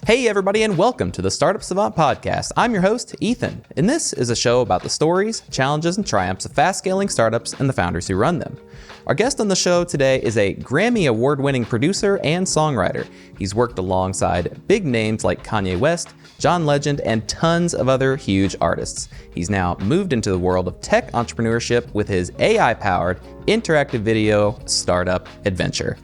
Hey everybody, and welcome to the Startup Savant podcast. I'm your host, Ethan, and this is a show about the stories, challenges, and triumphs of fast-scaling startups and the founders who run them. Our guest on the show today is a Grammy award-winning producer and songwriter. He's worked alongside big names like Kanye West, John Legend, and tons of other huge artists. He's now moved into the world of tech entrepreneurship with his AI-powered interactive video startup, Adventr.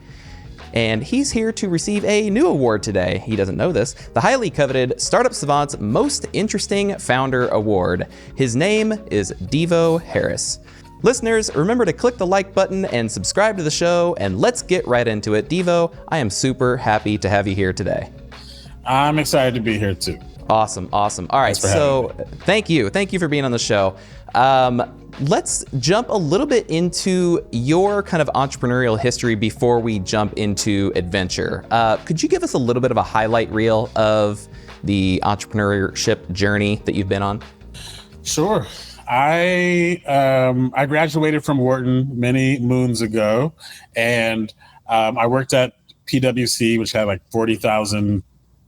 And he's here to receive a new award today. He doesn't know this. The highly coveted Startup Savant's Most Interesting Founder Award. His name is Devo Harris. Listeners, remember to click the like button and subscribe to the show, and let's get right into it. Devo, I am super happy to have you here today. I'm excited to be here too. Awesome. All right, so thank you for being on the show. Let's jump a little bit into your kind of entrepreneurial history before we jump into Adventr. Could you give us a little bit of a highlight reel of the entrepreneurship journey that you've been on? Sure. I graduated from Wharton many moons ago, and I worked at PwC, which had like 40,000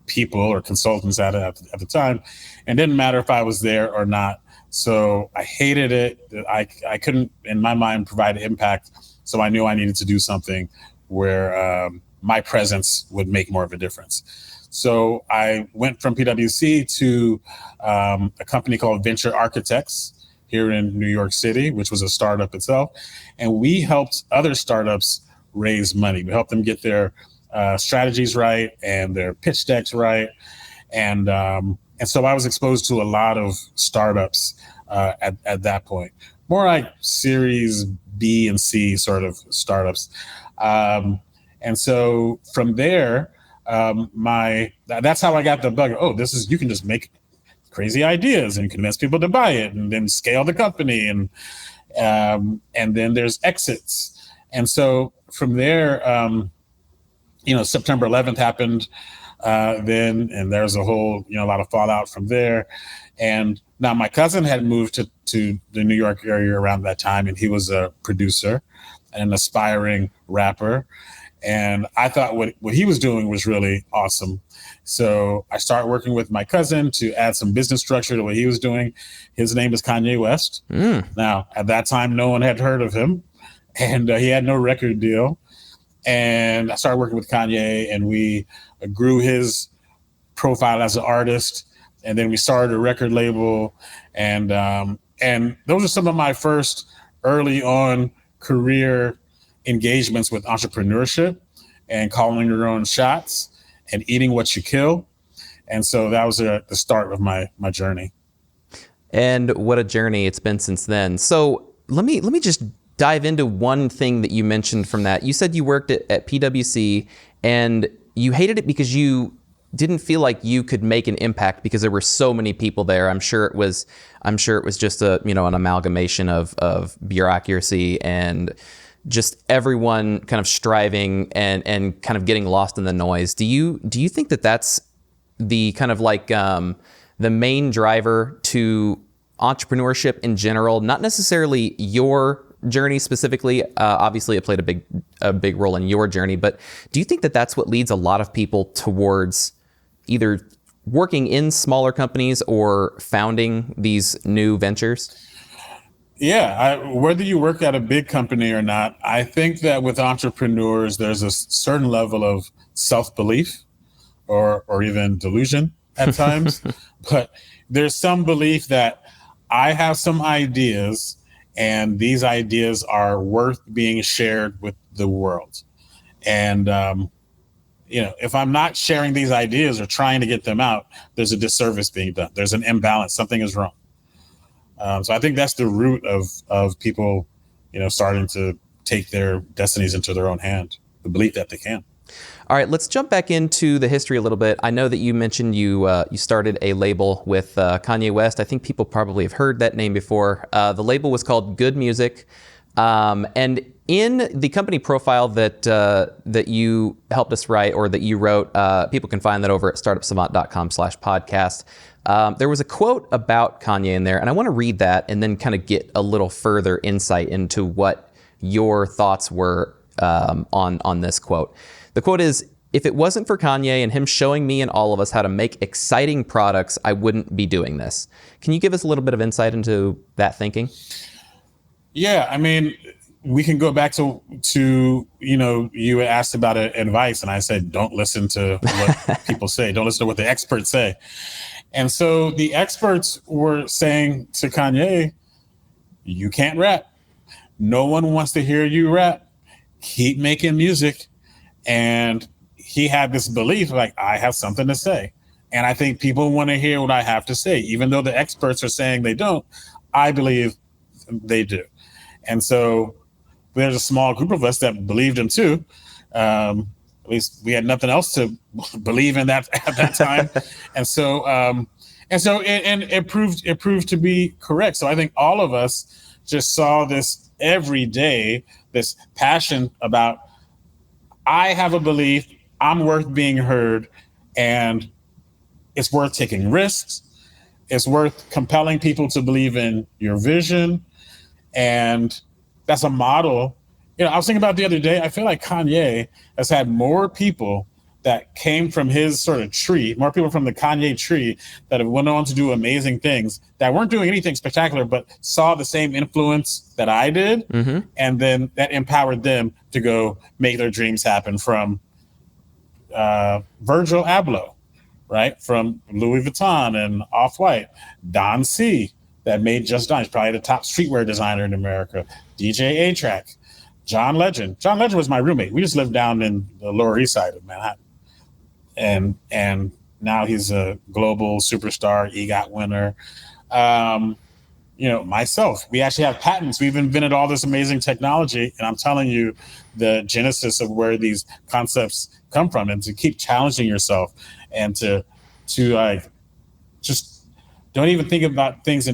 people or consultants at the time, and it didn't matter if I was there or not. So I hated it. I couldn't, in my mind, provide impact. So I knew I needed to do something where my presence would make more of a difference. So I went from PwC to a company called Venture Architects here in New York City, which was a startup itself. And we helped other startups raise money. We helped them get their strategies right and their pitch decks right. And so I was exposed to a lot of startups at that point, more like Series B and C sort of startups. And so from there, that's how I got the bug. Oh, you can just make crazy ideas and convince people to buy it and then scale the company. And then there's exits. And so from there, September 11th happened. Then, and there's a lot of fallout from there. And now my cousin had moved to the New York area around that time, and he was a producer and an aspiring rapper. And I thought what he was doing was really awesome. So I started working with my cousin to add some business structure to what he was doing. His name is Kanye West. Now, at that time, no one had heard of him, and he had no record deal. And I started working with Kanye, and we grew his profile as an artist. And then we started a record label. And those are some of my first early on career engagements with entrepreneurship and calling your own shots and eating what you kill. And so that was the start of my journey. And what a journey it's been since then. So let me just dive into one thing that you mentioned from that. You said you worked at PwC and you hated it because you didn't feel like you could make an impact because there were so many people there. I'm sure it was just an amalgamation of bureaucracy and just everyone kind of striving and kind of getting lost in the noise. Do you think that that's the kind of like the main driver to entrepreneurship in general? Not necessarily your journey specifically. Obviously, it played a big role in your journey. But do you think that that's what leads a lot of people towards either working in smaller companies or founding these new ventures? Yeah, whether you work at a big company or not, I think that with entrepreneurs, there's a certain level of self-belief or even delusion at times. But there's some belief that I have some ideas and these ideas are worth being shared with the world. And, if I'm not sharing these ideas or trying to get them out, there's a disservice being done. There's an imbalance. Something is wrong. So I think that's the root of people, starting to take their destinies into their own hand, the belief that they can. All right, let's jump back into the history a little bit. I know that you mentioned you started a label with Kanye West. I think people probably have heard that name before. The label was called Good Music. And in the company profile that you helped us write or that you wrote, people can find that over at startupsavant.com/podcast. There was a quote about Kanye in there, and I want to read that and then kind of get a little further insight into what your thoughts were on this quote. The quote is, if it wasn't for Kanye and him showing me and all of us how to make exciting products, I wouldn't be doing this. Can you give us a little bit of insight into that thinking? Yeah, I mean, we can go back to you asked about advice, and I said, don't listen to what people say. Don't listen to what the experts say. And so the experts were saying to Kanye, you can't rap. No one wants to hear you rap. Keep making music. And he had this belief, like, I have something to say. And I think people want to hear what I have to say. Even though the experts are saying they don't, I believe they do. And so there's a small group of us that believed him too. At least we had nothing else to believe in that at that time. and so it proved to be correct. So I think all of us just saw this every day, this passion about, I have a belief, I'm worth being heard, and it's worth taking risks. It's worth compelling people to believe in your vision. And that's a model. I was thinking about the other day, I feel like Kanye has had more people that came from his sort of tree, more people from the Kanye tree that have went on to do amazing things that weren't doing anything spectacular, but saw the same influence that I did. Mm-hmm. And then that empowered them to go make their dreams happen, from Virgil Abloh, right? From Louis Vuitton and Off-White, Don C, that made Just Dance, probably the top streetwear designer in America, DJ A-Track, John Legend. John Legend was my roommate. We just lived down in the Lower East Side of Manhattan. And now he's a global superstar, EGOT winner. Myself, we actually have patents. We've invented all this amazing technology. And I'm telling you the genesis of where these concepts come from, and to keep challenging yourself, and to like, just don't even think about things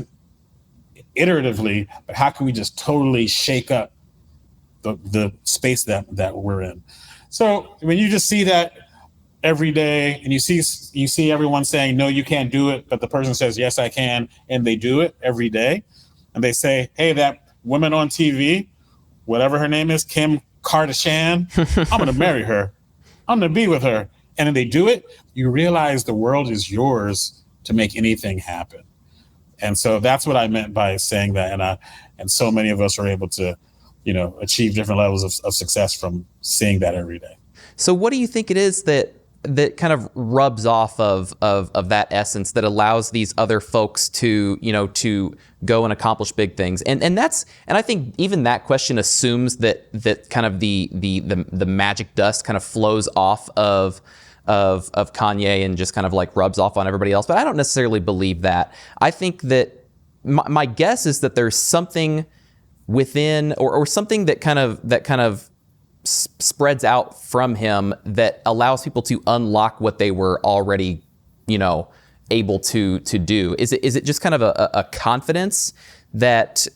iteratively, but how can we just totally shake up the space that we're in? So when you just see that every day, and you see everyone saying, no, you can't do it, but the person says, yes, I can, and they do it every day, and they say, hey, that woman on TV, whatever her name is, Kim Kardashian, I'm going to marry her. I'm going to be with her. And then they do it. You realize the world is yours to make anything happen. And so that's what I meant by saying that. And so many of us are able to, achieve different levels of success from seeing that every day. So what do you think it is that kind of rubs off of that essence that allows these other folks to go and accomplish big things? And I think even that question assumes that kind of the magic dust kind of flows off of Kanye and just kind of like rubs off on everybody else. But I don't necessarily believe that. I think that my guess is that there's something within, or something that kind of spreads out from him that allows people to unlock what they were already, able to do. Is it just kind of a confidence that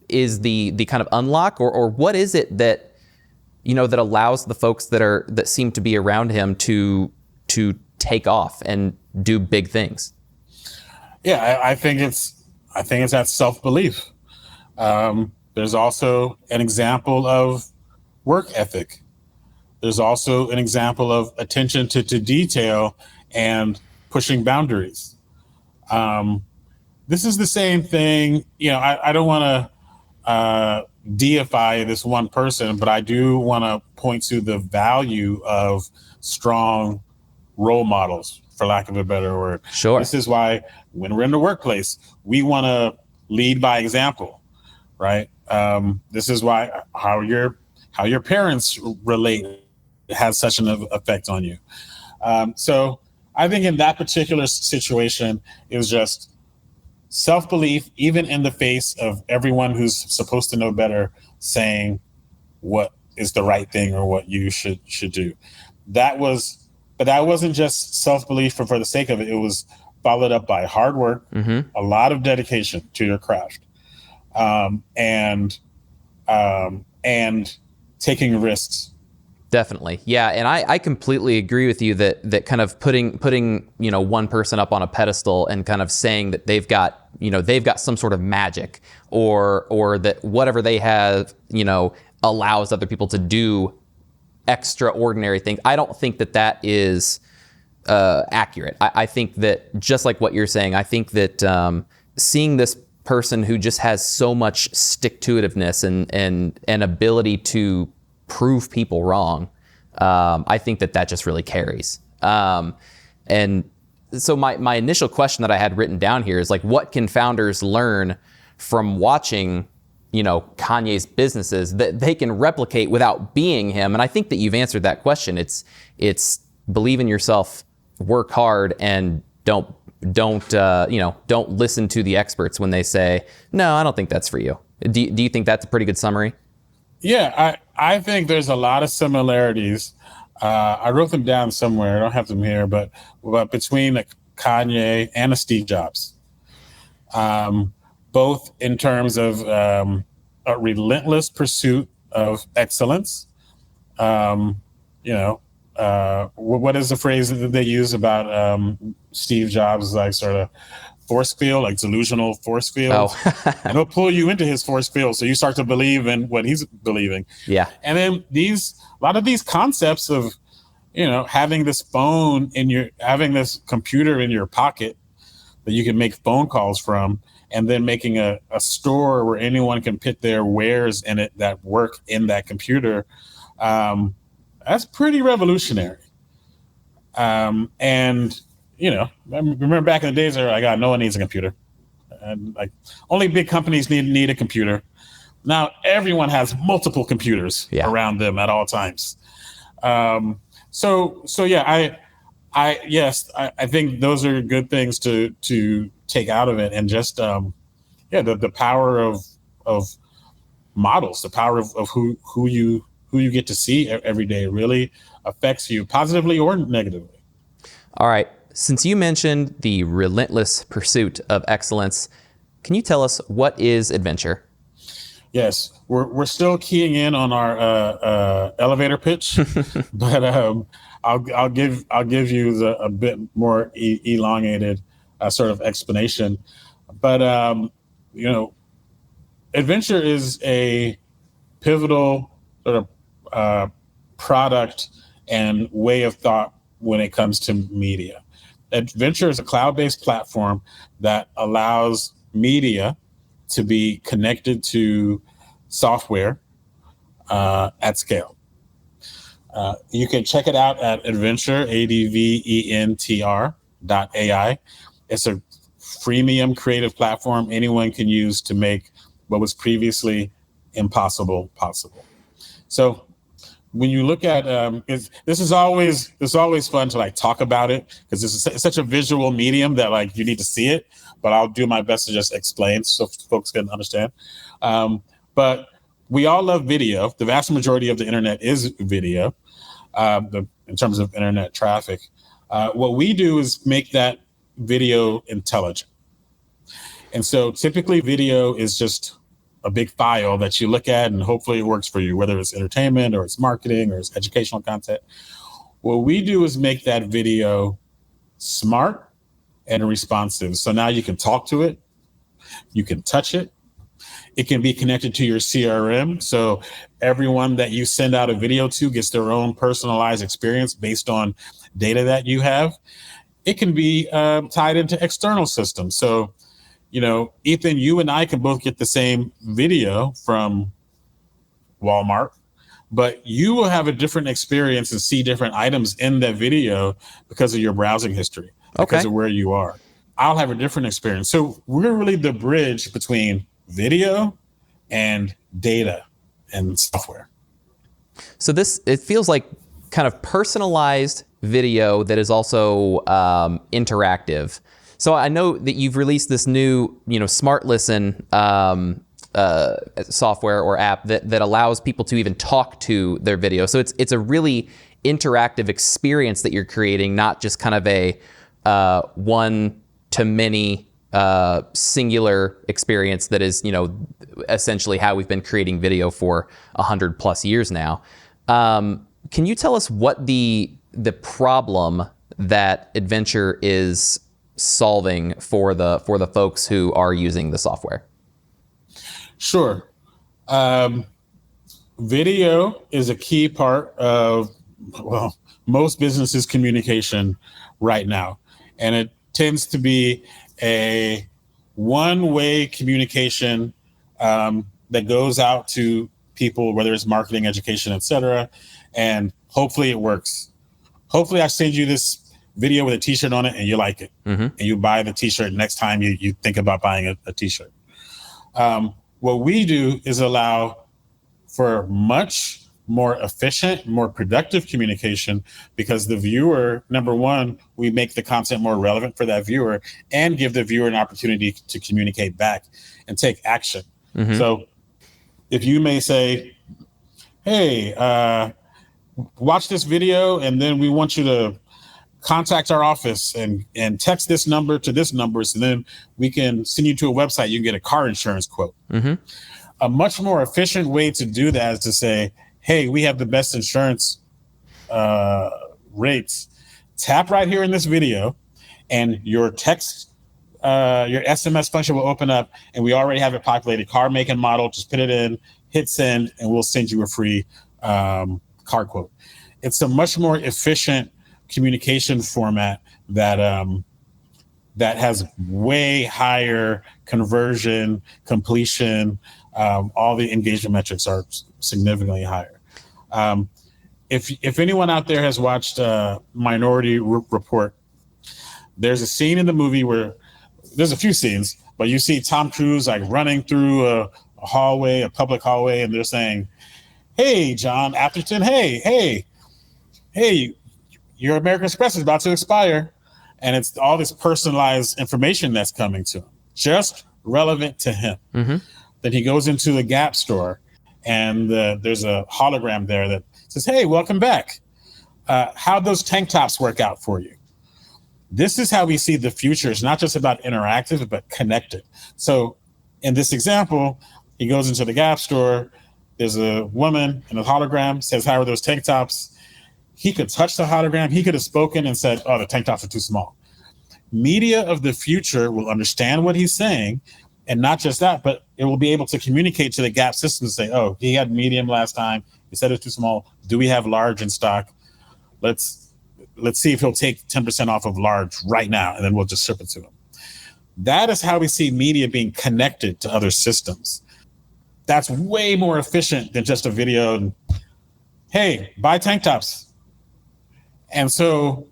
is the kind of unlock, or what is it that that allows the folks that seem to be around him to take off and do big things? Yeah, I think it's that self-belief. There's also an example of work ethic. There's also an example of attention to detail and pushing boundaries. This is the same thing. I don't want to deify this one person, but I do want to point to the value of strong role models, for lack of a better word. Sure. This is why when we're in the workplace, we want to lead by example, right? This is why how your parents relate has such an effect on you. So I think in that particular situation, it was just self-belief, even in the face of everyone who's supposed to know better saying what is the right thing or what you should do. But that wasn't just self-belief for the sake of it. It was followed up by hard work, mm-hmm. a lot of dedication to your craft, and taking risks. Definitely. Yeah. And I completely agree with you that kind of putting, one person up on a pedestal and kind of saying that they've got some sort of magic or that whatever they have, allows other people to do extraordinary things. I don't think that that is accurate. I think that, just like what you're saying, I think that seeing this person who just has so much stick-to-itiveness and ability to prove people wrong, I think that that just really carries. And so my initial question that I had written down here is like, what can founders learn from watching, Kanye's businesses that they can replicate without being him? And I think that you've answered that question. It's believe in yourself, work hard, and don't listen to the experts when they say, no, I don't think that's for you. Do you think that's a pretty good summary? Yeah, I think there's a lot of similarities. I wrote them down somewhere. I don't have them here, but between Kanye and Steve Jobs, both in terms of a relentless pursuit of excellence. What is the phrase that they use about Steve Jobs, like sort of force field, like delusional force field? Oh. And he'll pull you into his force field, so you start to believe in what he's believing. Yeah. And then a lot of these concepts of, having this having this computer in your pocket that you can make phone calls from, and then making a store where anyone can put their wares in it that work in that computer. That's pretty revolutionary. And, I remember back in the days where no one needs a computer. And only big companies need a computer. Now everyone has multiple computers around them at all times. So yeah, I think those are good things to take out of it. And just, the power of models, the power of who you get to see every day really affects you positively or negatively. All right. Since you mentioned the relentless pursuit of excellence, can you tell us what is Adventr? Yes, we're still keying in on our elevator pitch, but I'll give you a bit more elongated sort of explanation. But Adventr is a pivotal sort of product and way of thought when it comes to media. Adventr is a cloud-based platform that allows media to be connected to software at scale. You can check it out at Adventr, ADVENTR.ai. It's a freemium creative platform anyone can use to make what was previously impossible possible. So when you look at this is always fun to talk about it, because it's such a visual medium that you need to see it, but I'll do my best to just explain so folks can understand. But we all love video. The vast majority of the internet is video, in terms of internet traffic. What we do is make that video intelligent. And so typically video is just a big file that you look at and hopefully it works for you, whether it's entertainment or it's marketing or it's educational content. What we do is make that video smart and responsive. So now you can talk to it, you can touch it, it can be connected to your CRM. So everyone that you send out a video to gets their own personalized experience based on data that you have. It can be tied into external systems. So Ethan, you and I can both get the same video from Walmart, but you will have a different experience and see different items in that video because of your browsing history, because of where you are. I'll have a different experience. So we're really the bridge between video and data and software. So it feels like kind of personalized video that is also interactive. So I know that you've released this new, Smart Listen software or app that allows people to even talk to their video. So it's a really interactive experience that you're creating, not just kind of a one-to-many singular experience that is, essentially how we've been creating video for 100+ years now. Can you tell us what the problem that Adventr is solving for the folks who are using the software? Sure. Video is a key part of, well, most businesses' communication right now. And it tends to be a one-way communication that goes out to people, whether it's marketing, education, etc. And hopefully it works. Hopefully I send you this video with a t-shirt on it and you like it. And you buy the t-shirt next time you think about buying a t-shirt. What we do is allow for much more efficient, more productive communication, because the viewer, number one, we make the content more relevant for that viewer and give the viewer an opportunity to communicate back and take action. So if you may say, hey, watch this video, and then we want you to contact our office and text this number to this number, so then we can send you to a website. You can get a car insurance quote. A much more efficient way to do that is to say, hey, we have the best insurance rates. Tap right here in this video, and your text, your SMS function will open up, and we already have it populated. Car, make, and model. Just put it in, hit send, and we'll send you a free car quote. It's a much more efficient communication format that that has way higher conversion, completion. All the engagement metrics are significantly higher. If anyone out there has watched Minority Report, there's a scene in the movie where there's a few scenes, but you see Tom Cruise like running through a hallway, a public hallway, and they're saying, "Hey, John Atherton, hey, your American Express is about to expire," and it's all this personalized information that's coming to him, just relevant to him. Then he goes into the Gap store, and there's a hologram there that says, "Hey, welcome back. How'd those tank tops work out for you?" This is how we see the future. It's not just about interactive, but connected. So in this example, he goes into the Gap store. There's a woman in a hologram, says, "How are those tank tops?" He could touch the hologram. He could have spoken and said, "Oh, the tank tops are too small." Media of the future will understand what he's saying. And not just that, but it will be able to communicate to the Gap system and say, "Oh, he had medium last time. He said it's too small. Do we have large in stock? Let's see if he'll take 10% off of large right now, and then we'll just ship it to him." That is how we see media being connected to other systems. That's way more efficient than just a video and, "Hey, buy tank tops." And so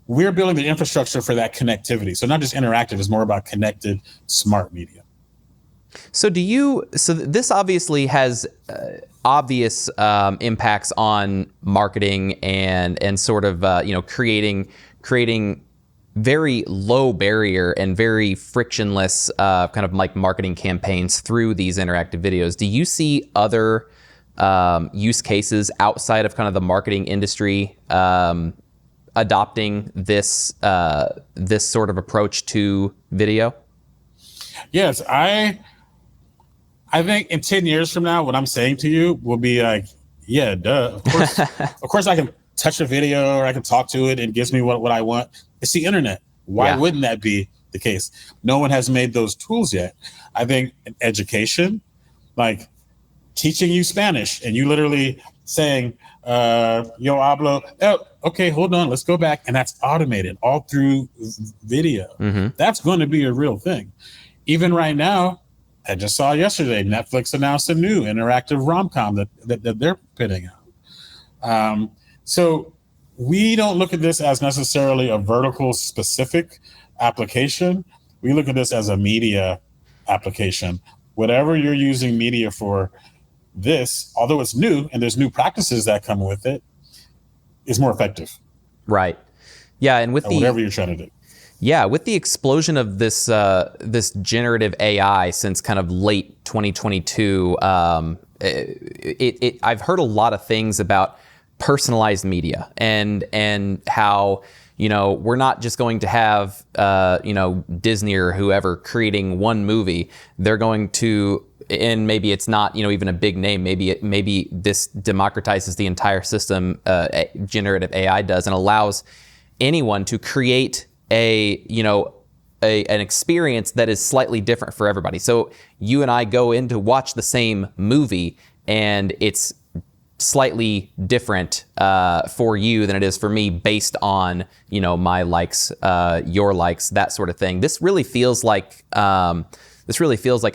we're building the infrastructure for that connectivity. So not just interactive, it's more about connected, smart media. So this obviously has obvious impacts on marketing and sort of creating very low barrier and very frictionless kind of like marketing campaigns through these interactive videos. Do you see other use cases outside of kind of the marketing industry adopting this sort of approach to video? Yes, I think in 10 years from now, what I'm saying to you will be like, yeah, duh. Of course I can touch a video or I can talk to it and it gives me what I want. It's the internet. Why wouldn't that be the case? No one has made those tools yet. I think in education, like teaching you Spanish and you literally saying, yo hablo, oh, okay, hold on, let's go back. And that's automated all through video. That's going to be a real thing. Even right now, I just saw yesterday, Netflix announced a new interactive rom-com that they're putting out. So we don't look at this as necessarily a vertical specific application. We look at this as a media application. Whatever you're using media for, this, although it's new and there's new practices that come with it, is more effective. Right. Yeah, and with whatever you're trying to do. Yeah, with the explosion of this this generative AI since kind of late 2022, I've heard a lot of things about personalized media and how, we're not just going to have Disney or whoever creating one movie. They're going to, and maybe it's not even a big name. Maybe this democratizes the entire system. Generative AI does, and allows anyone to create an experience that is slightly different for everybody. So you and I go in to watch the same movie, and it's slightly different for you than it is for me based on, you know, my likes, your likes, that sort of thing. This really feels like a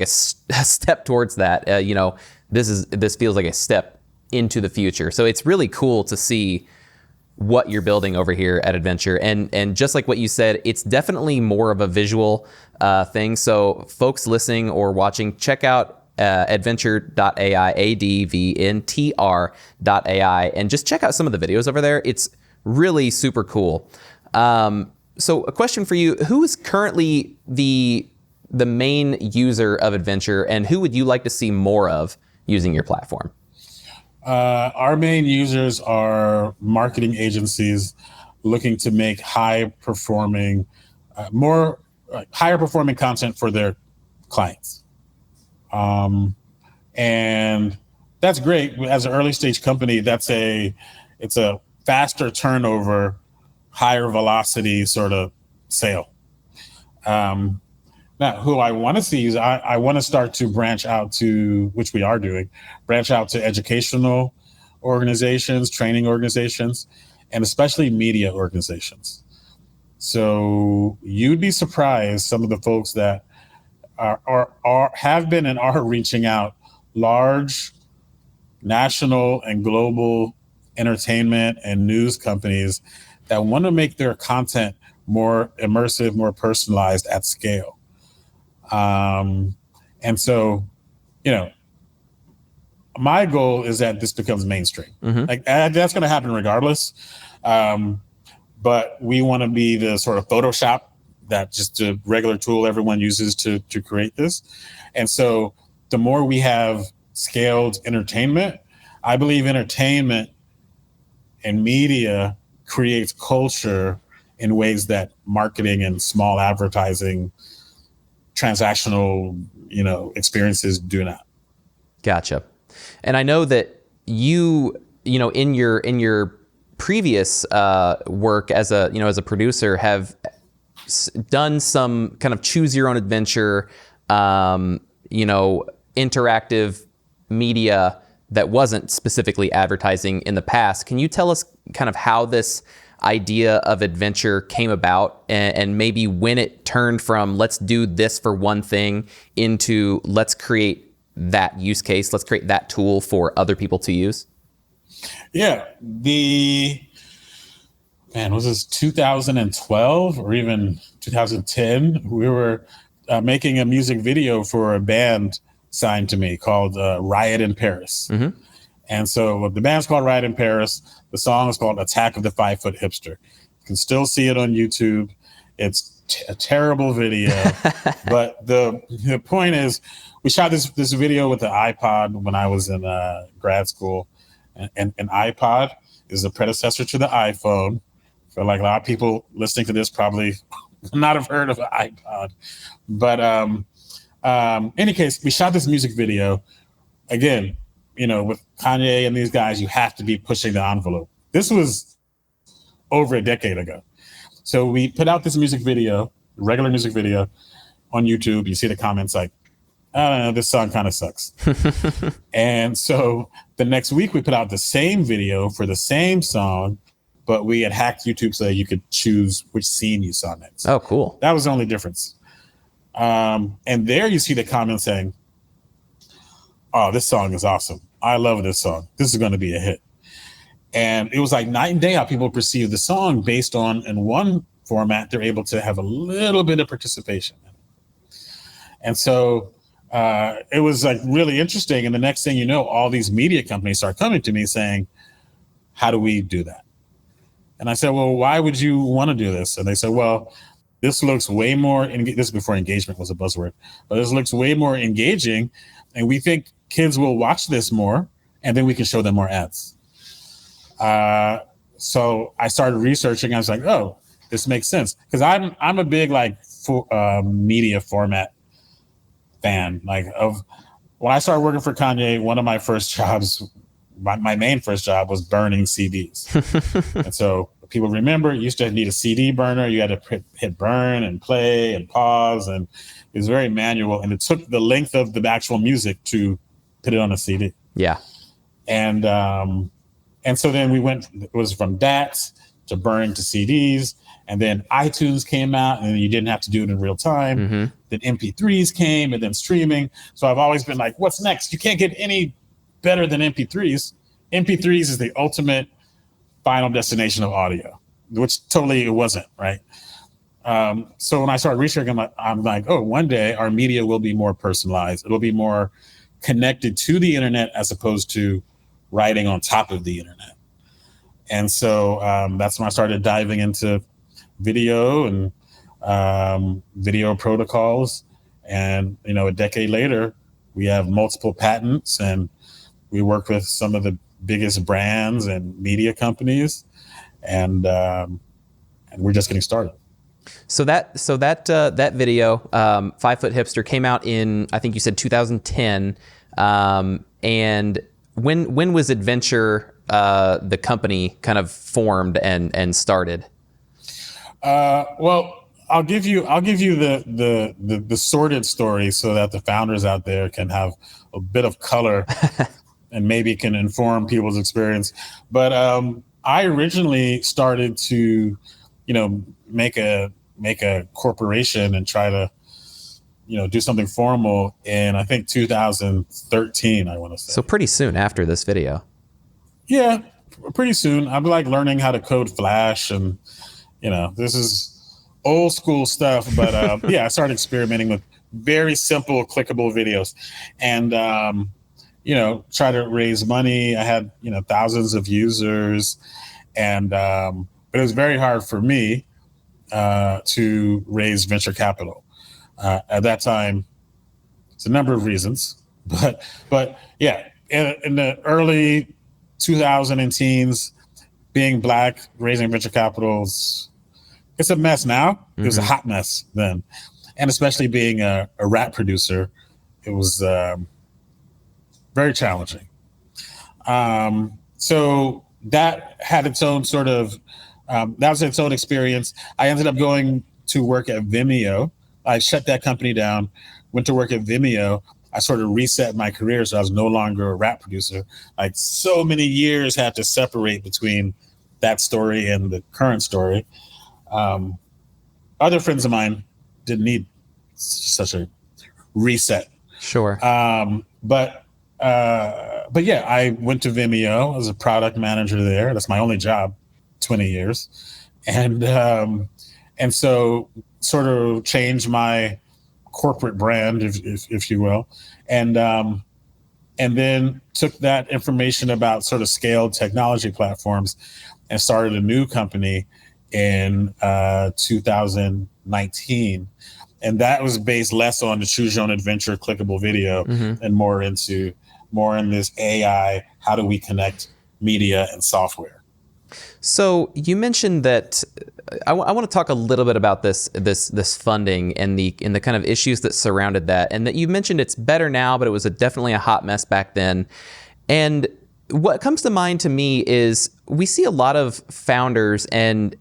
step towards that. You know, this feels like a step into the future. So it's really cool to see what you're building over here at Adventr. And just like what you said, it's definitely more of a visual thing. So folks listening or watching, check out adventr.ai, advntr.ai, and just check out some of the videos over there. It's really super cool. So a question for you, who is currently the main user of Adventr, and who would you like to see more of using your platform? Our main users are marketing agencies looking to make higher performing content for their clients. And that's great. As an early stage company, it's a faster turnover, higher velocity sort of sale. Now, who I want to see is I want to start to branch out to, which we are doing, branch out to educational organizations, training organizations, and especially media organizations. So you'd be surprised some of the folks that have been and are reaching out, large national and global entertainment and news companies that want to make their content more immersive, more personalized at scale. And so, you know, my goal is that this becomes mainstream. Mm-hmm. Like that's going to happen regardless. But we want to be the sort of Photoshop, that just a regular tool everyone uses to create this. And so the more we have scaled entertainment, I believe entertainment and media creates culture in ways that marketing and small advertising, transactional, you know, experiences do not. Gotcha. And I know that you know, in your previous work as a producer, have done some kind of choose your own adventure, you know, interactive media that wasn't specifically advertising in the past. Can you tell us kind of how this idea of Adventr came about, and maybe when it turned from let's do this for one thing into let's create that use case, let's create that tool for other people to use? Yeah, was this 2012 or even 2010? We were making a music video for a band signed to me called Riot in Paris. Mm-hmm. And so the band's called Riot in Paris. The song is called Attack of the 5-Foot Hipster. You can still see it on YouTube. It's a terrible video. But the point is, we shot this video with the iPod when I was in grad school. And an iPod is the predecessor to the iPhone. So like a lot of people listening to this probably not have heard of an iPod. But any case, we shot this music video. Again, you know, with Kanye and these guys, you have to be pushing the envelope. This was over a decade ago. So we put out this music video, regular music video on YouTube. You see the comments like, I don't know, this song kind of sucks. And so the next week we put out the same video for the same song, but we had hacked YouTube so that you could choose which scene you saw next. Oh, cool. That was the only difference. And there you see the comments saying, oh, this song is awesome. I love this song. This is going to be a hit. And it was like night and day how people perceive the song based on, in one format, they're able to have a little bit of participation. And so it was like really interesting. And the next thing you know, all these media companies start coming to me saying, how do we do that? And I said, well, why would you want to do this? And they said, well, this looks way more, this is before engagement was a buzzword, but this looks way more engaging. And we think kids will watch this more, and then we can show them more ads. So I started researching. I was like, oh, this makes sense. Because I'm a big media format fan. Like when I started working for Kanye, one of my first jobs, my main first job was burning CDs. And so people remember, you used to need a CD burner. You had to hit burn and play and pause. And it was very manual. And it took the length of the actual music to put it on a CD. Yeah. And so then it was from DATs to burning to CDs. And then iTunes came out, and you didn't have to do it in real time. Mm-hmm. Then MP3s came, and then streaming. So I've always been like, what's next? You can't get any better than MP3s. MP3s is the ultimate final destination of audio, which totally it wasn't, right? So when I started researching, I'm like, oh, one day our media will be more personalized. It'll be more connected to the internet as opposed to writing on top of the internet. And so that's when I started diving into video and video protocols. And, a decade later, we have multiple patents, and we work with some of the biggest brands and media companies. And we're just getting started. So that video, 5 Foot Hipster, came out in, I think you said 2010. And when was Adventr, the company, kind of formed and started? Well, I'll give you the sordid story so that the founders out there can have a bit of color and maybe can inform people's experience. But I originally started to, make a corporation and try to, do something formal in, I think, 2013, I want to say. So pretty soon after this video. Yeah, pretty soon. I'm like learning how to code Flash, and, this is old school stuff. But yeah, I started experimenting with very simple clickable videos and, try to raise money. I had, thousands of users, and but it was very hard for me to raise venture capital. At that time, it's a number of reasons, but yeah, in the early 2010s, being Black, raising venture capitals, it's a mess now. It was a hot mess then. And especially being a rap producer, it was very challenging. So that had its own sort of, that was its own experience. I ended up going to work at Vimeo. I shut that company down, went to work at Vimeo. I sort of reset my career, so I was no longer a rap producer. Like, so many years had to separate between that story and the current story. Other friends of mine didn't need such a reset. Sure. But yeah, I went to Vimeo as a product manager there. That's my only job, 20 years. And so sort of changed my corporate brand, if you will. And then took that information about sort of scaled technology platforms and started a new company in 2019. And that was based less on the choose your own adventure clickable video and more in this AI, how do we connect media and software? So you mentioned that I want to talk a little bit about this funding and the kind of issues that surrounded that, and that you mentioned it's better now, but it was definitely a hot mess back then. And what comes to mind to me is we see a lot of founders and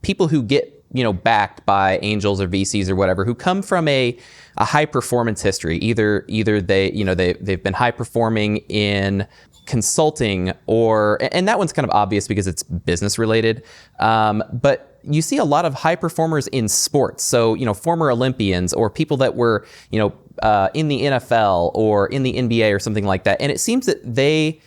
people who get backed by angels or VCs or whatever, who come from a high performance history. Either they've been high performing in consulting, and that one's kind of obvious because it's business related. But you see a lot of high performers in sports. So, former Olympians or people that were, in the NFL or in the NBA or something like that. And it seems that they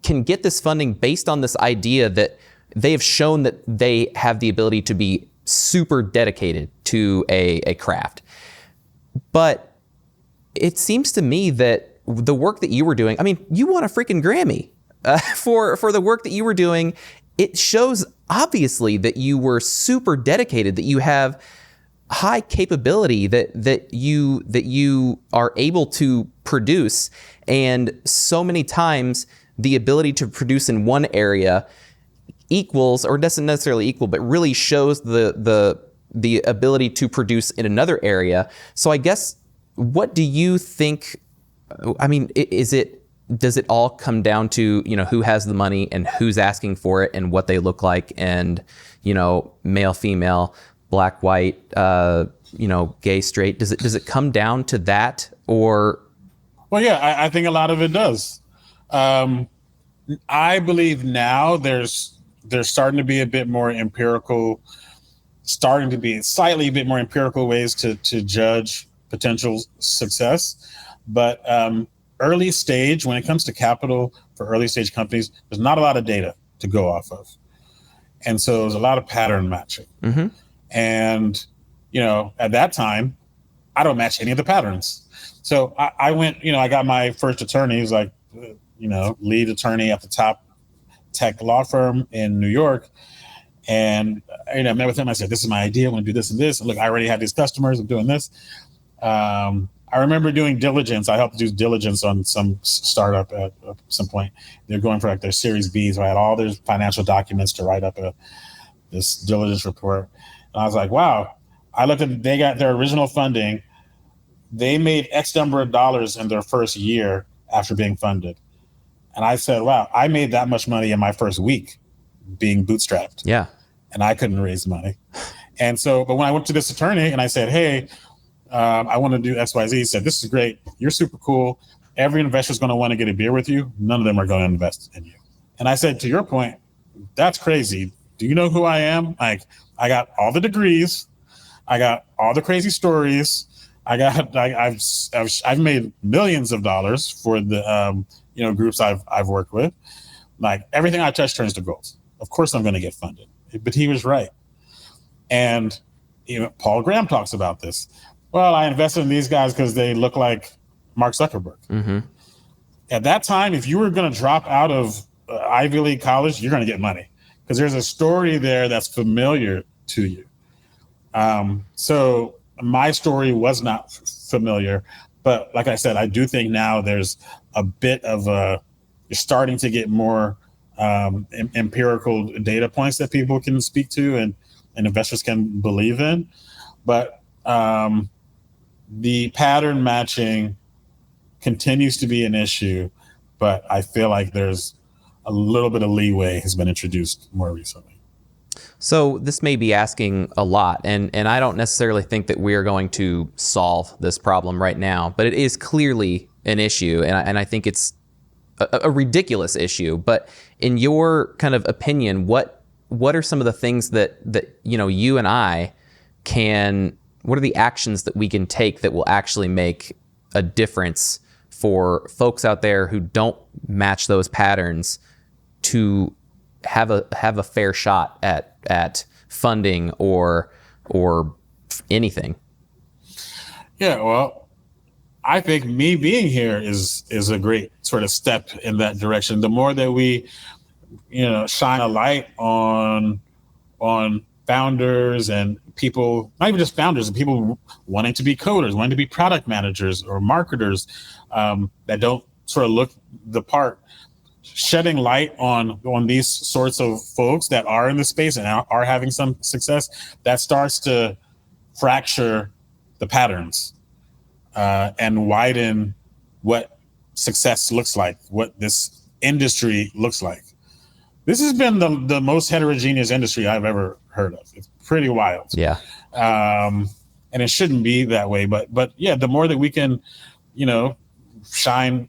can get this funding based on this idea that they have shown that they have the ability to be super dedicated to a craft. But it seems to me that the work that you were doing, I mean, you won a freaking Grammy for the work that you were doing. It shows obviously that you were super dedicated, that you have high capability, that you are able to produce. And so many times the ability to produce in one area equals, or doesn't necessarily equal, but really shows the ability to produce in another area. So I guess, what do you think? I mean, does it all come down to, who has the money and who's asking for it and what they look like, and, male, female, black, white, gay, straight? Does it come down to that, or Well, yeah, I think a lot of it does. I believe now there's starting to be a bit more empirical, starting to be slightly a bit more empirical ways to judge potential success. But early stage, when it comes to capital for early stage companies, there's not a lot of data to go off of. And so there's a lot of pattern matching. Mm-hmm. And, at that time, I don't match any of the patterns. So I went, I got my first attorney. He was like, lead attorney at the top tech law firm in New York. And, I met with him. I said, this is my idea. I want to do this and this. And look, I already have these customers. I'm doing this. I remember doing diligence. I helped do diligence on some startup at some point. They're going for like their Series B. So I had all their financial documents to write up this diligence report. And I was like, wow. I looked at, they got their original funding. They made X number of dollars in their first year after being funded. And I said, wow, I made that much money in my first week being bootstrapped. Yeah. And I couldn't raise money. And so, but when I went to this attorney and I said, hey, I want to do XYZ, he said, this is great. You're super cool. Every investor is going to want to get a beer with you. None of them are going to invest in you. And I said, to your point, that's crazy. Do you know who I am? Like, I got all the degrees. I got all the crazy stories. I've made millions of dollars for the groups I've worked with. Like, everything I touch turns to gold. Of course I'm going to get funded. But he was right. And Paul Graham talks about this. Well, I invested in these guys because they look like Mark Zuckerberg. Mm-hmm. At that time, if you were going to drop out of Ivy League college, you're going to get money because there's a story there that's familiar to you. So my story was not familiar, but like I said, I do think now there's a bit of you're starting to get more empirical data points that people can speak to and investors can believe in. But the pattern matching continues to be an issue, but I feel like there's a little bit of leeway has been introduced more recently. So this may be asking a lot, and I don't necessarily think that we're going to solve this problem right now, but it is clearly an issue, and I think it's a ridiculous issue. But in your kind of opinion, what are some of the things that you and I can, what are the actions that we can take that will actually make a difference for folks out there who don't match those patterns to have a fair shot at funding or anything? Yeah, well, I think me being here is a great sort of step in that direction. The more that we, shine a light on founders and people, not even just founders, and people wanting to be coders, wanting to be product managers or marketers that don't sort of look the part, shedding light on these sorts of folks that are in the space and are having some success, that starts to fracture the patterns and widen what success looks like, what this industry looks like. This has been the most heterogeneous industry I've ever heard of. It's pretty wild. Yeah. And it shouldn't be that way. But yeah, the more that we can, shine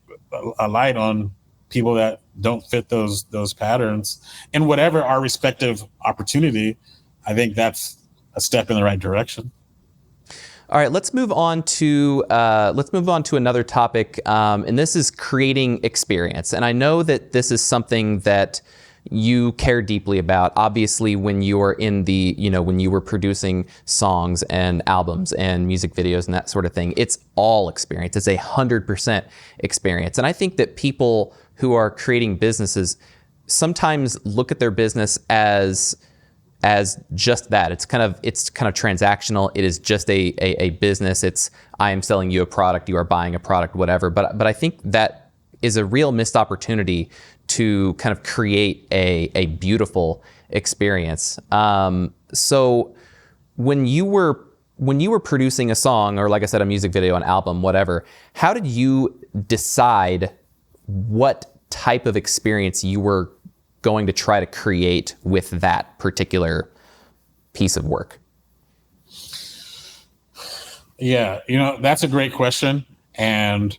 a light on people that don't fit those patterns in whatever our respective opportunity, I think that's a step in the right direction. All right, let's move on to another topic, and this is creating experience. And I know that this is something that you care deeply about. Obviously, when you were when you were producing songs and albums and music videos and that sort of thing, it's all experience. It's 100% experience. And I think that people who are creating businesses sometimes look at their business as just that. It's kind of transactional. It is just a business. It's, I am selling you a product, you are buying a product, whatever. But I think that is a real missed opportunity to kind of create a beautiful experience. So when you were producing a song, or like I said, a music video, an album, whatever, how did you decide what type of experience you were going to try to create with that particular piece of work? Yeah, that's a great question. And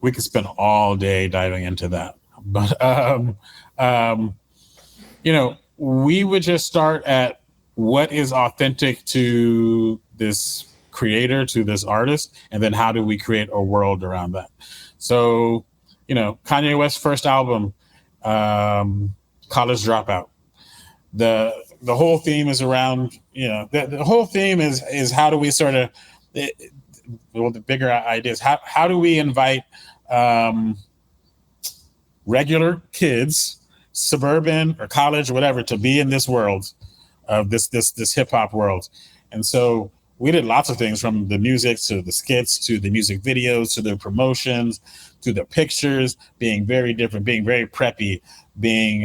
we could spend all day diving into that. But, we would just start at what is authentic to this creator, to this artist, and then how do we create a world around that? So, Kanye West's first album, College Dropout. The whole theme is around, the whole theme is how do we sort of, the bigger idea is how do we invite regular kids, suburban or college or whatever, to be in this world of this hip hop world. And so we did lots of things, from the music to the skits to the music videos to the promotions to the pictures, being very different, being very preppy, being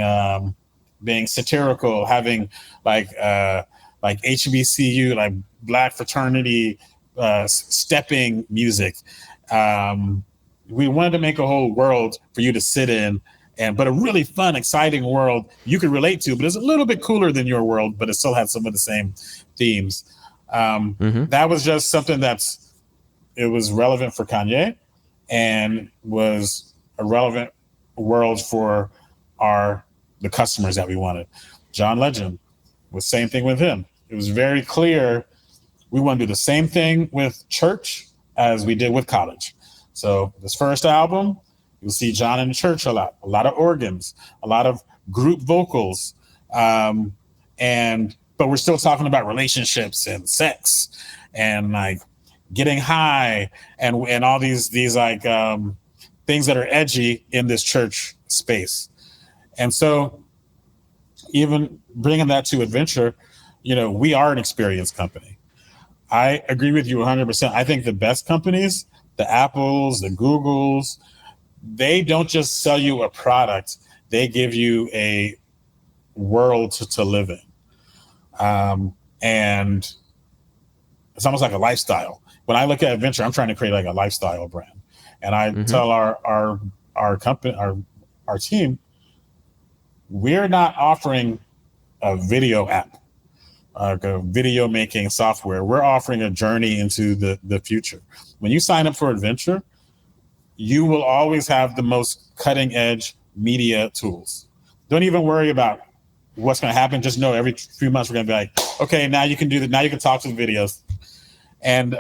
satirical, having like HBCU, like Black fraternity stepping music. We wanted to make a whole world for you to sit in, but a really fun, exciting world you could relate to, but it's a little bit cooler than your world, but it still had some of the same themes. That was just something it was relevant for Kanye and was a relevant world for the customers that we wanted. John Legend was same thing with him. It was very clear we want to do the same thing with church as we did with college. So this first album, you'll see John in church a lot of organs, a lot of group vocals, but we're still talking about relationships and sex and like getting high and all these like things that are edgy in this church space. And so even bringing that to Adventr, we are an experience company. I agree with you 100%. I think the best companies, the Apples, the Googles, they don't just sell you a product, they give you a world to live in. And it's almost like a lifestyle. When I look at Adventr, I'm trying to create like a lifestyle brand. And I tell our company, our team, we're not offering a video app, like a video making software. We're offering a journey into the future. When you sign up for Adventr, you will always have the most cutting edge media tools. Don't even worry about what's going to happen. Just know every few months we're going to be like, okay, now you can do that. Now you can talk to the videos. And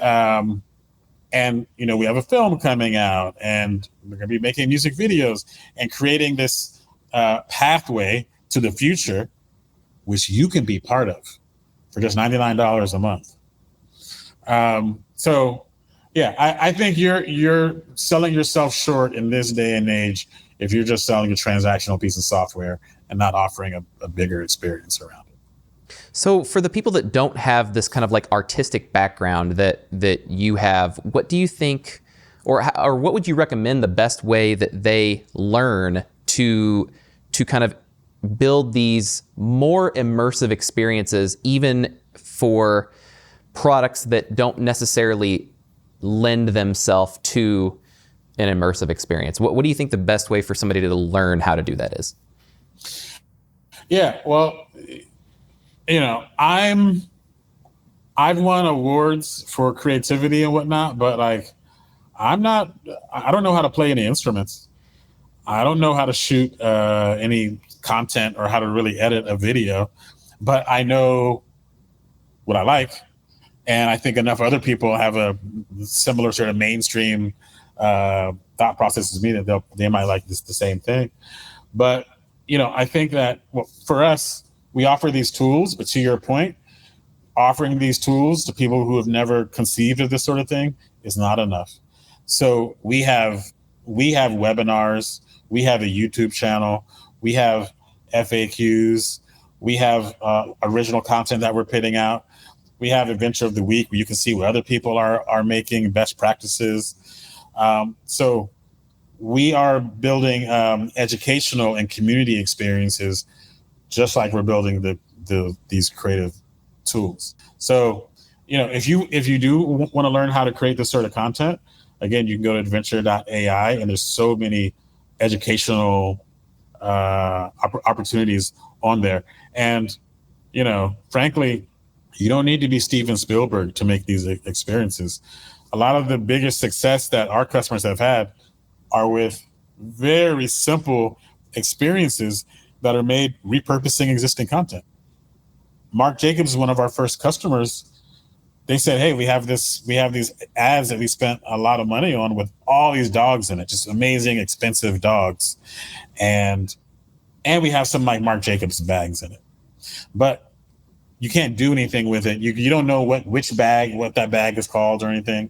we have a film coming out, and we're going to be making music videos and creating this pathway to the future, which you can be part of for just $99 a month. So yeah, I think you're selling yourself short in this day and age if you're just selling a transactional piece of software and not offering a bigger experience around it. So for the people that don't have this kind of like artistic background that you have, what do you think, or what would you recommend the best way that they learn to kind of build these more immersive experiences, even for products that don't necessarily lend themselves to an immersive experience? What do you think the best way for somebody to learn how to do that is? Yeah, well, I've won awards for creativity and whatnot, but like, I don't know how to play any instruments. I don't know how to shoot any content or how to really edit a video, but I know what I like. And I think enough other people have a similar sort of mainstream thought process as me that they might like the same thing. But, I think that for us, we offer these tools, but to your point, offering these tools to people who have never conceived of this sort of thing is not enough. So we have webinars, we have a YouTube channel, we have FAQs, we have original content that we're putting out. We have Adventr of the Week where you can see what other people are making, best practices. So we are building educational and community experiences, just like we're building these creative tools. So, if you do want to learn how to create this sort of content, again, you can go to adventr.ai, and there's so many educational opportunities on there. And, frankly, you don't need to be Steven Spielberg to make these experiences. A lot of the biggest success that our customers have had are with very simple experiences that are made repurposing existing content. Marc Jacobs is one of our first customers. They said, hey, we have these ads that we spent a lot of money on with all these dogs in it, just amazing, expensive dogs. And we have some like Marc Jacobs bags in it. But you can't do anything with it. You don't know what that bag is called or anything.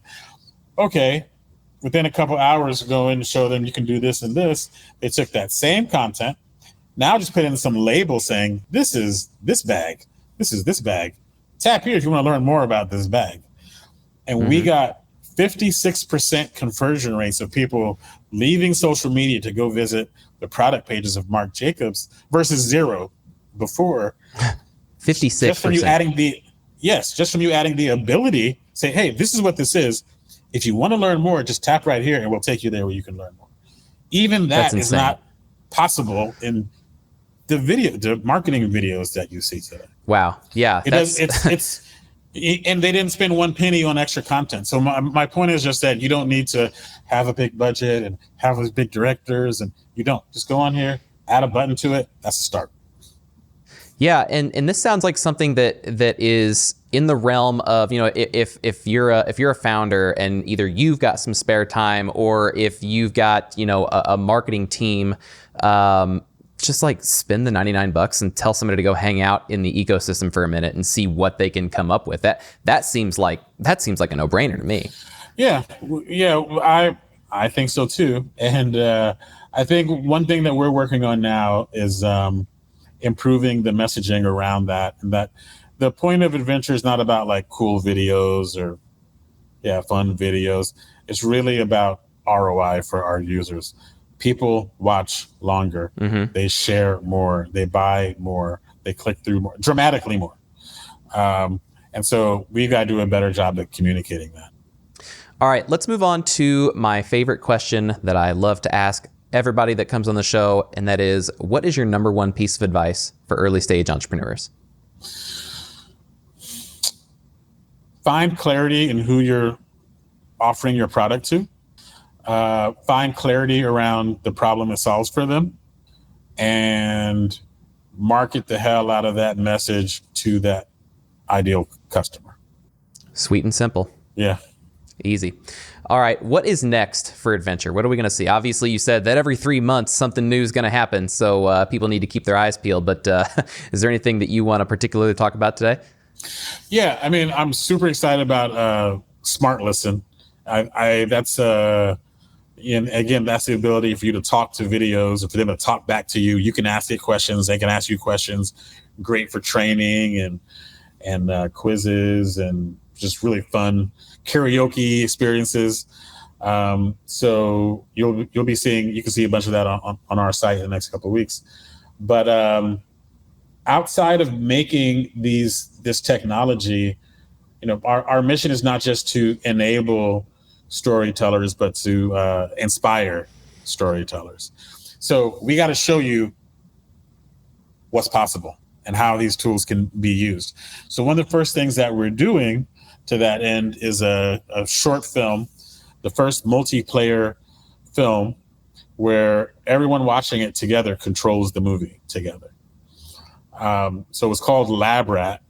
Okay. Within a couple hours, go in and show them you can do this and this. They took that same content, now just put in some label saying, this is this bag. This is this bag. Tap here if you want to learn more about this bag. And we got 56% conversion rates of people leaving social media to go visit the product pages of Marc Jacobs versus 0 before. 56%. Just from you adding the ability, say, hey, this is what this is. If you want to learn more, just tap right here and we'll take you there where you can learn more. Even that is not possible in the marketing videos that you see today. Wow. Yeah. And they didn't spend one penny on extra content. So my point is just that you don't need to have a big budget and have those big directors, and you don't. Just go on here, add a button to it. That's a start. Yeah, and this sounds like something that is in the realm of, if you're a founder and either you've got some spare time or if you've got, a marketing team, just like spend the $99 and tell somebody to go hang out in the ecosystem for a minute and see what they can come up with. That seems like a no-brainer to me. Yeah, I think so too. And I think one thing that we're working on now is improving the messaging around that, and that the point of Adventr is not about like cool videos or fun videos. It's really about ROI for our users. People watch longer, they share more, they buy more, they click through more, dramatically more. And so we've got to do a better job at communicating that. All right, let's move on to my favorite question that I love to ask everybody that comes on the show, and that is, what is your number one piece of advice for early stage entrepreneurs? Find clarity in who you're offering your product to. Find clarity around the problem it solves for them, and market the hell out of that message to that ideal customer. Sweet and simple. Yeah. Easy. All right. What is next for Adventr? What are we going to see? Obviously, you said that every 3 months something new is going to happen, so people need to keep their eyes peeled. But is there anything that you want to particularly talk about today? Yeah, I mean, I'm super excited about Smart Listen. That's and again, that's the ability for you to talk to videos, or for them to talk back to you. You can ask it questions; they can ask you questions. Great for training and quizzes and just really fun karaoke experiences. So you can see a bunch of that on our site in the next couple of weeks. But outside of making this technology, our mission is not just to enable storytellers, but to inspire storytellers. So we got to show you what's possible and how these tools can be used. So one of the first things that we're doing to that end is a short film, the first multiplayer film where everyone watching it together controls the movie together. So it's called Lab Rat,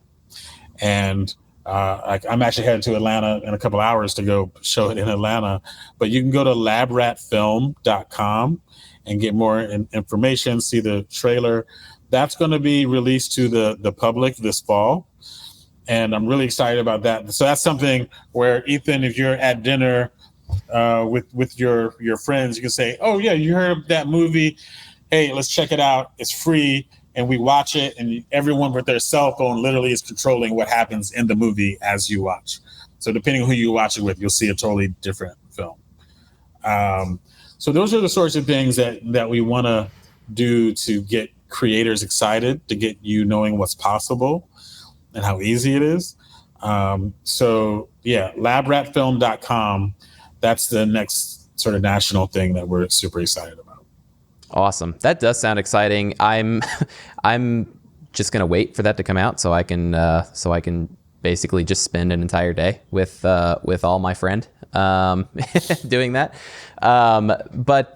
and I'm actually headed to Atlanta in a couple hours to go show it in Atlanta. But you can go to labratfilm.com and get more information, see the trailer. That's going to be released to the public this fall. And I'm really excited about that. So that's something where, Ethan, if you're at dinner with your friends, you can say, oh, yeah, you heard of that movie. Hey, let's check it out. It's free. And we watch it, and everyone with their cell phone literally is controlling what happens in the movie as you watch. So depending on who you watch it with, you'll see a totally different film. So those are the sorts of things that we want to do to get creators excited, to get you knowing what's possible and how easy it is. So yeah, labratfilm.com. That's the next sort of national thing that we're super excited about. Awesome. That does sound exciting. I'm just gonna wait for that to come out so I can basically just spend an entire day with all my friend doing that. But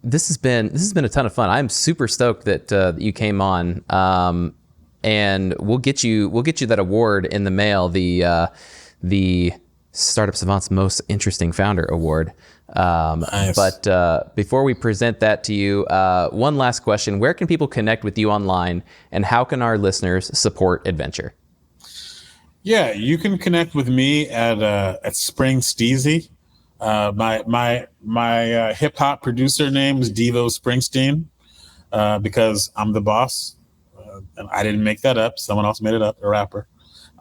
this has been a ton of fun. I'm super stoked that you came on. And we'll get you that award in the mail, the Startup Savant's Most Interesting Founder Award. Nice. But before we present that to you, one last question: where can people connect with you online, and how can our listeners support Adventr? Yeah, you can connect with me at Spring Steezy. My hip hop producer name is Devo Springsteen because I'm the boss. And I didn't make that up. Someone else made it up, a rapper.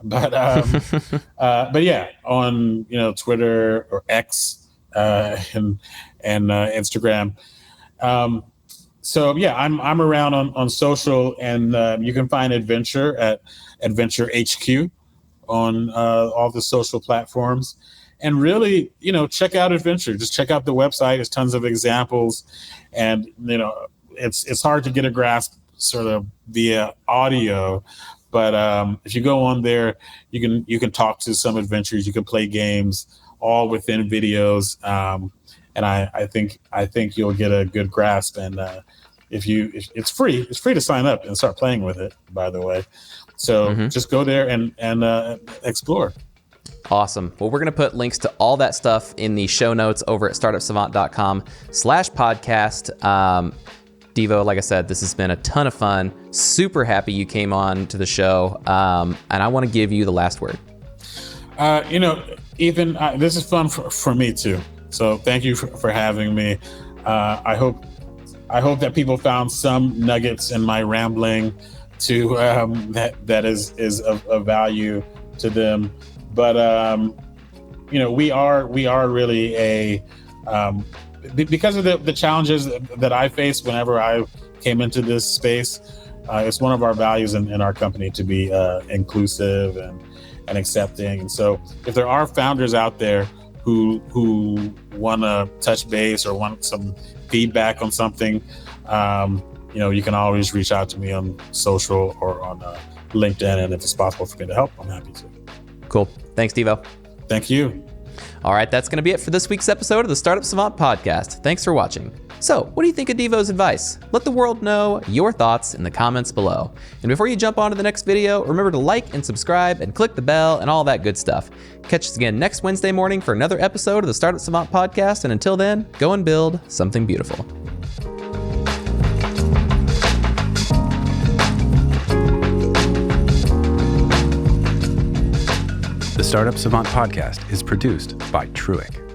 But yeah, on Twitter or X and Instagram. So yeah, I'm around on social, and you can find Adventr at Adventr HQ on all the social platforms. And really, check out Adventr. Just check out the website. There's tons of examples, and it's hard to get a grasp sort of via audio, but if you go on there, you can talk to some adventures, you can play games, all within videos, and I think you'll get a good grasp. And it's free to sign up and start playing with it, by the way. So just go there and explore. Awesome. Well, we're going to put links to all that stuff in the show notes over at startupsavant.com/podcast. Devo, like I said, this has been a ton of fun. Super happy you came on to the show. And I want to give you the last word. Ethan, this is fun for me too. So thank you for having me. I hope that people found some nuggets in my rambling to that is of value to them. But we are really a because of the challenges that I faced whenever I came into this space. It's one of our values in our company to be inclusive and accepting. And so if there are founders out there who want to touch base or want some feedback on something, you can always reach out to me on social or on LinkedIn. And if it's possible for me to help, I'm happy to. Cool. Thanks, Devo. Thank you. All right, that's going to be it for this week's episode of the Startup Savant podcast. Thanks for watching. So, what do you think of Devo's advice? Let the world know your thoughts in the comments below. And before you jump on to the next video, remember to like and subscribe and click the bell and all that good stuff. Catch us again next Wednesday morning for another episode of the Startup Savant podcast. And until then, go and build something beautiful. The Startup Savant podcast is produced by Truick.